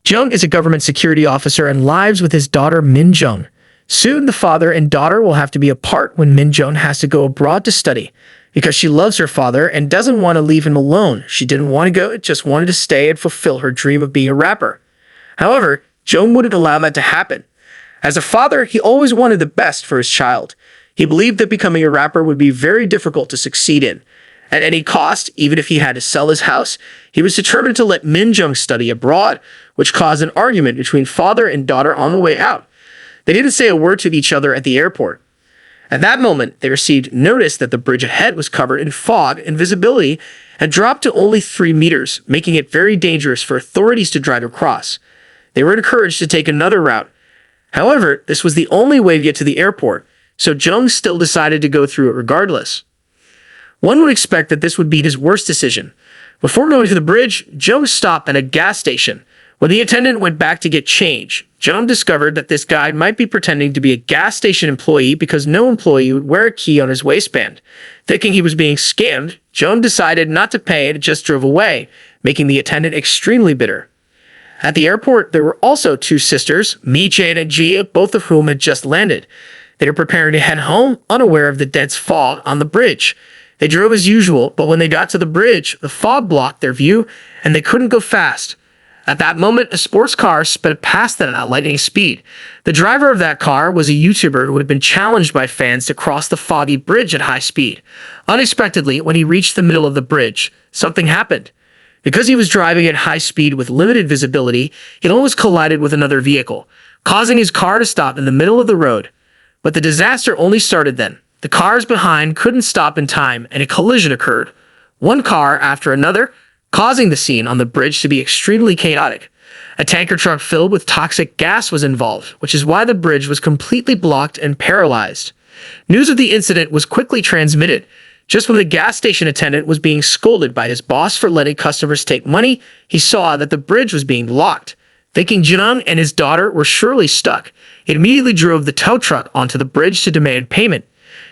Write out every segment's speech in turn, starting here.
Jung is a government security officer and lives with his daughter Min Jung. Soon, the father and daughter will have to be apart when Min Jung has to go abroad to study. Because she loves her father and doesn't want to leave him alone. She didn't want to go, just wanted to stay and fulfill her dream of being a rapper. However, Jung wouldn't allow that to happen. As a father, he always wanted the best for his child. He believed that becoming a rapper would be very difficult to succeed in. At any cost, even if he had to sell his house, he was determined to let Min Jung study abroad, which caused an argument between father and daughter on the way out. They didn't say a word to each other at the airport. At that moment, they received notice that the bridge ahead was covered in fog and visibility had dropped to only 3 meters, making it very dangerous for authorities to drive across. They were encouraged to take another route. However, this was the only way to get to the airport, so Jung still decided to go through it regardless. One would expect that this would be his worst decision. Before going to the bridge, Jung stopped at a gas station. When the attendant went back to get change, Jung discovered that this guy might be pretending to be a gas station employee because no employee would wear a key on his waistband. Thinking he was being scammed, Jung decided not to pay and just drove away, making the attendant extremely bitter. At the airport, there were also 2 sisters, Mi Jane and Jia, both of whom had just landed. They were preparing to head home, unaware of the dense fog on the bridge. They drove as usual, but when they got to the bridge, the fog blocked their view, and they couldn't go fast. At that moment, a sports car sped past them at lightning speed. The driver of that car was a YouTuber who had been challenged by fans to cross the foggy bridge at high speed. Unexpectedly, when he reached the middle of the bridge, something happened. Because he was driving at high speed with limited visibility, he almost collided with another vehicle, causing his car to stop in the middle of the road. But the disaster only started then. The cars behind couldn't stop in time, and a collision occurred. One car after another, causing the scene on the bridge to be extremely chaotic. A tanker truck filled with toxic gas was involved, which is why the bridge was completely blocked and paralyzed. News of the incident was quickly transmitted. Just when the gas station attendant was being scolded by his boss for letting customers take money, he saw that the bridge was being blocked. Thinking Jung and his daughter were surely stuck, he immediately drove the tow truck onto the bridge to demand payment.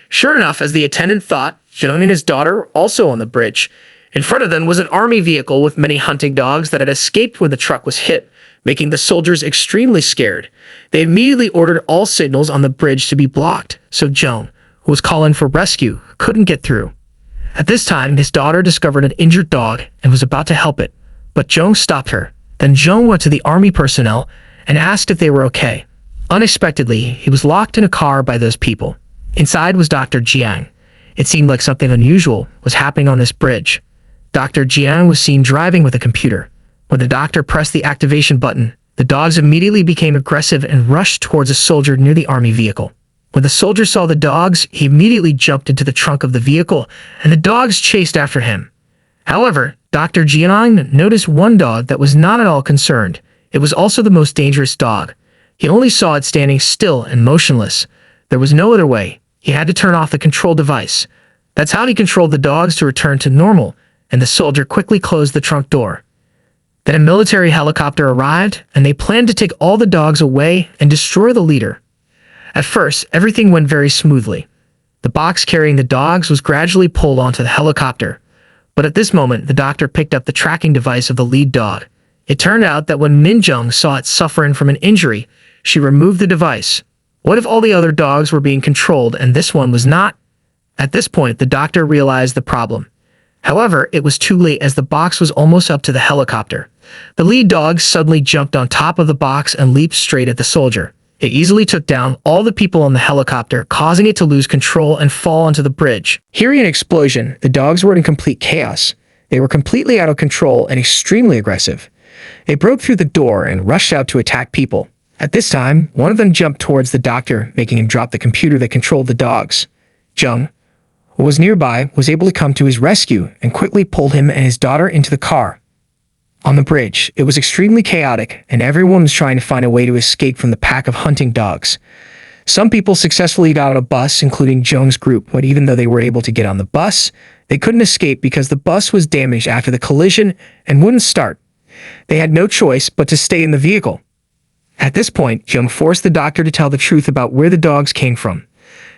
Sure enough, as the attendant thought, Jung and his daughter were also on the bridge. In front of them was an army vehicle with many hunting dogs that had escaped when the truck was hit, making the soldiers extremely scared. They immediately ordered all signals on the bridge to be blocked, so Jung, who was calling for rescue, couldn't get through. At this time, his daughter discovered an injured dog and was about to help it, but Jung stopped her. Then Jung went to the army personnel and asked if they were okay. Unexpectedly, he was locked in a car by those people. Inside was Dr. Jiang. It seemed like something unusual was happening on this bridge. Dr. Jiang was seen driving with a computer. When the doctor pressed the activation button, the dogs immediately became aggressive and rushed towards a soldier near the army vehicle. When the soldier saw the dogs, he immediately jumped into the trunk of the vehicle, and the dogs chased after him. However, Dr. Jiang noticed one dog that was not at all concerned. It was also the most dangerous dog. He only saw it standing still and motionless. There was no other way. He had to turn off the control device. That's how he controlled the dogs to return to normal, and the soldier quickly closed the trunk door. Then a military helicopter arrived, and they planned to take all the dogs away and destroy the leader. At first, everything went very smoothly. The box carrying the dogs was gradually pulled onto the helicopter. But at this moment, the doctor picked up the tracking device of the lead dog. It turned out that when Min Jung saw it suffering from an injury, she removed the device. What if all the other dogs were being controlled and this one was not? At this point, the doctor realized the problem. However, it was too late as the box was almost up to the helicopter. The lead dog suddenly jumped on top of the box and leaped straight at the soldier. It easily took down all the people on the helicopter, causing it to lose control and fall onto the bridge. Hearing an explosion, the dogs were in complete chaos. They were completely out of control and extremely aggressive. They broke through the door and rushed out to attack people. At this time, one of them jumped towards the doctor, making him drop the computer that controlled the dogs. Jung, who was nearby, was able to come to his rescue and quickly pulled him and his daughter into the car. On the bridge, it was extremely chaotic, and everyone was trying to find a way to escape from the pack of hunting dogs. Some people successfully got on a bus, including Jung's group, but even though they were able to get on the bus, they couldn't escape because the bus was damaged after the collision and wouldn't start. They had no choice but to stay in the vehicle. At this point, Jung forced the doctor to tell the truth about where the dogs came from.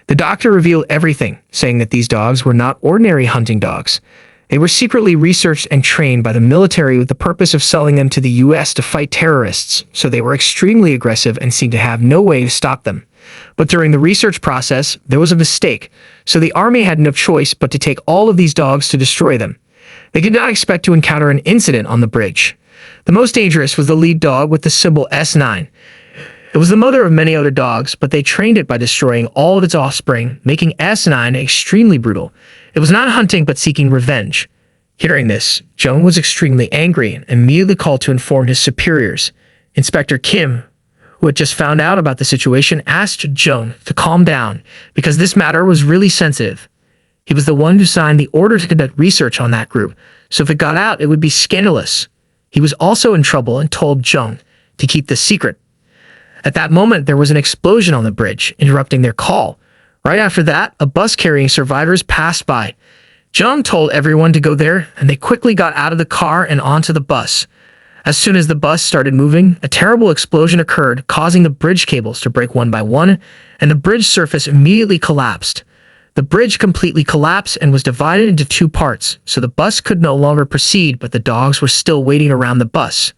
The doctor revealed everything, saying that these dogs were not ordinary hunting dogs. They were secretly researched and trained by the military with the purpose of selling them to the US to fight terrorists, so they were extremely aggressive and seemed to have no way to stop them. But during the research process, there was a mistake, so the army had no choice but to take all of these dogs to destroy them. They did not expect to encounter an incident on the bridge. The most dangerous was the lead dog with the symbol S9. It was the mother of many other dogs, but they trained it by destroying all of its offspring, making S9 extremely brutal. It was not hunting but seeking revenge. Hearing this, Joan was extremely angry and immediately called to inform his superiors. Inspector Kim, who had just found out about the situation, asked Joan to calm down because this matter was really sensitive. He was the one who signed the order to conduct research on that group, so if it got out, it would be scandalous. He was also in trouble and told Joan to keep this secret. At that moment, there was an explosion on the bridge, interrupting their call. Right after that, a bus carrying survivors passed by. Joan told everyone to go there, and they quickly got out of the car and onto the bus. As soon as the bus started moving, a terrible explosion occurred, causing the bridge cables to break one by one, and the bridge surface immediately collapsed. The bridge completely collapsed and was divided into two parts, so the bus could no longer proceed, but the dogs were still waiting around the bus.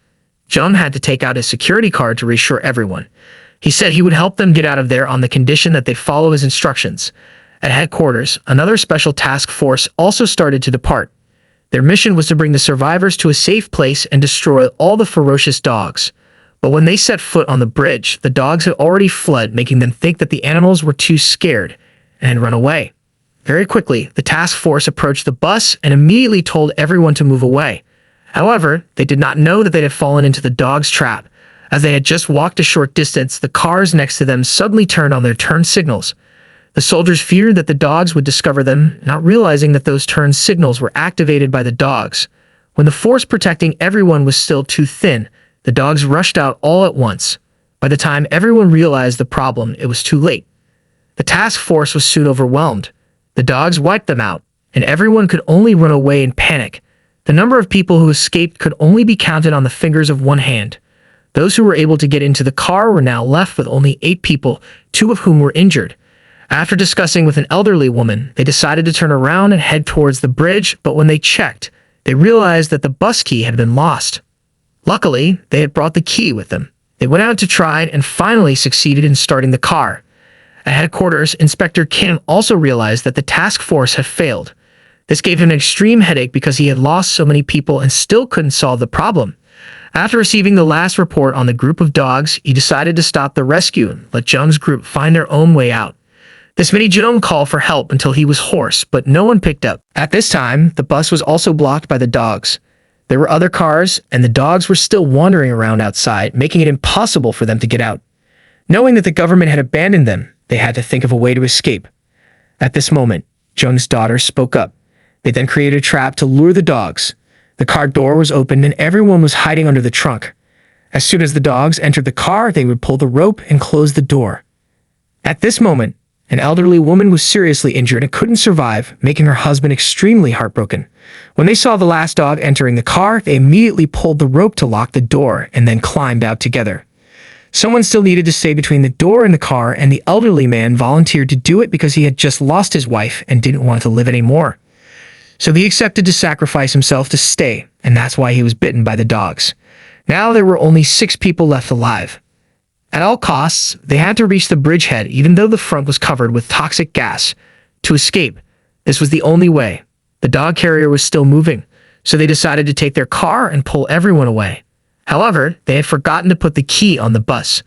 Joan had to take out his security card to reassure everyone. He said he would help them get out of there on the condition that they follow his instructions. At headquarters, another special task force also started to depart. Their mission was to bring the survivors to a safe place and destroy all the ferocious dogs. But when they set foot on the bridge, the dogs had already fled, making them think that the animals were too scared and had run away. Very quickly, the task force approached the bus and immediately told everyone to move away. However, they did not know that they had fallen into the dogs' trap. As they had just walked a short distance, the cars next to them suddenly turned on their turn signals. The soldiers feared that the dogs would discover them, not realizing that those turn signals were activated by the dogs. When the force protecting everyone was still too thin, the dogs rushed out all at once. By the time everyone realized the problem, it was too late. The task force was soon overwhelmed. The dogs wiped them out, and everyone could only run away in panic. The number of people who escaped could only be counted on the fingers of one hand. Those who were able to get into the car were now left with only 8 people, 2 of whom were injured. After discussing with an elderly woman, they decided to turn around and head towards the bridge, but when they checked, they realized that the bus key had been lost. Luckily, they had brought the key with them. They went out to try it and finally succeeded in starting the car. At headquarters, Inspector Kim also realized that the task force had failed. This gave him an extreme headache because he had lost so many people and still couldn't solve the problem. After receiving the last report on the group of dogs, he decided to stop the rescue and let Jung's group find their own way out. This made Jung call for help until he was hoarse, but no one picked up. At this time, the bus was also blocked by the dogs. There were other cars, and the dogs were still wandering around outside, making it impossible for them to get out. Knowing that the government had abandoned them, they had to think of a way to escape. At this moment, Jung's daughter spoke up. They then created a trap to lure the dogs. The car door was opened and everyone was hiding under the trunk. As soon as the dogs entered the car, they would pull the rope and close the door. At this moment, an elderly woman was seriously injured and couldn't survive, making her husband extremely heartbroken. When they saw the last dog entering the car, they immediately pulled the rope to lock the door and then climbed out together. Someone still needed to stay between the door and the car, and the elderly man volunteered to do it because he had just lost his wife and didn't want to live anymore. So he accepted to sacrifice himself to stay, and that's why he was bitten by the dogs. Now there were only 6 people left alive. At all costs, they had to reach the bridgehead even though the front was covered with toxic gas. To escape, this was the only way. The dog carrier was still moving, so they decided to take their car and pull everyone away. However, they had forgotten to put the key on the bus.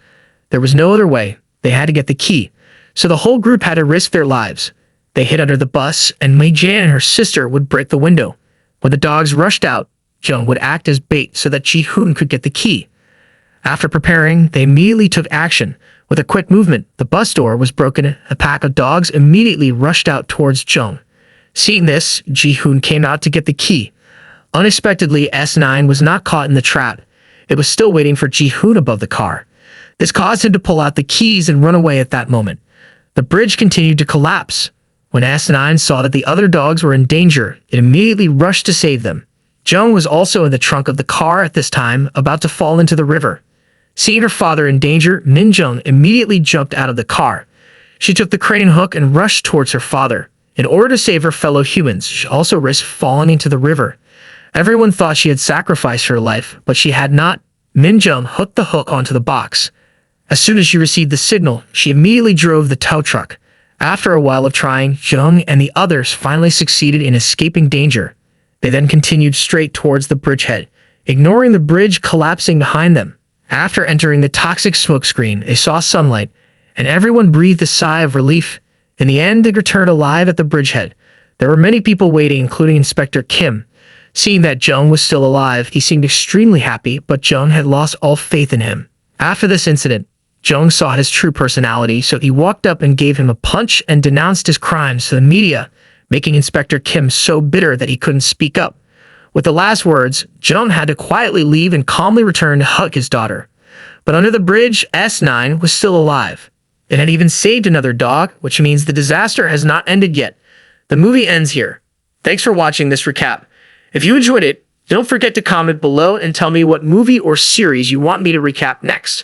There was no other way. They had to get the key, so the whole group had to risk their lives. They hid under the bus, and Mei Jan and her sister would break the window. When the dogs rushed out, Jung would act as bait so that Ji-hoon could get the key. After preparing, they immediately took action. With a quick movement, the bus door was broken. A pack of dogs immediately rushed out towards Jung. Seeing this, Ji-hoon came out to get the key. Unexpectedly, S9 was not caught in the trap. It was still waiting for Ji-hoon above the car. This caused him to pull out the keys and run away at that moment. The bridge continued to collapse. When S9 saw that the other dogs were in danger, it immediately rushed to save them. Jung was also in the trunk of the car at this time, about to fall into the river. Seeing her father in danger, Min Jung immediately jumped out of the car. She took the crane hook and rushed towards her father. In order to save her fellow humans, she also risked falling into the river. Everyone thought she had sacrificed her life, but she had not. Min-jung hooked the hook onto the box. As soon as she received the signal, she immediately drove the tow truck. After a while of trying, Jung and the others finally succeeded in escaping danger. They then continued straight towards the bridgehead, ignoring the bridge collapsing behind them. After entering the toxic smokescreen, they saw sunlight, and everyone breathed a sigh of relief. In the end, they returned alive at the bridgehead. There were many people waiting, including Inspector Kim. Seeing that Jung was still alive, he seemed extremely happy, but Jung had lost all faith in him. After this incident, Jung saw his true personality, so he walked up and gave him a punch and denounced his crimes to the media, making Inspector Kim so bitter that he couldn't speak up. With the last words, Jung had to quietly leave and calmly return to hug his daughter. But under the bridge, S9 was still alive. It had even saved another dog, which means the disaster has not ended yet. The movie ends here. Thanks for watching this recap. If you enjoyed it, don't forget to comment below and tell me what movie or series you want me to recap next.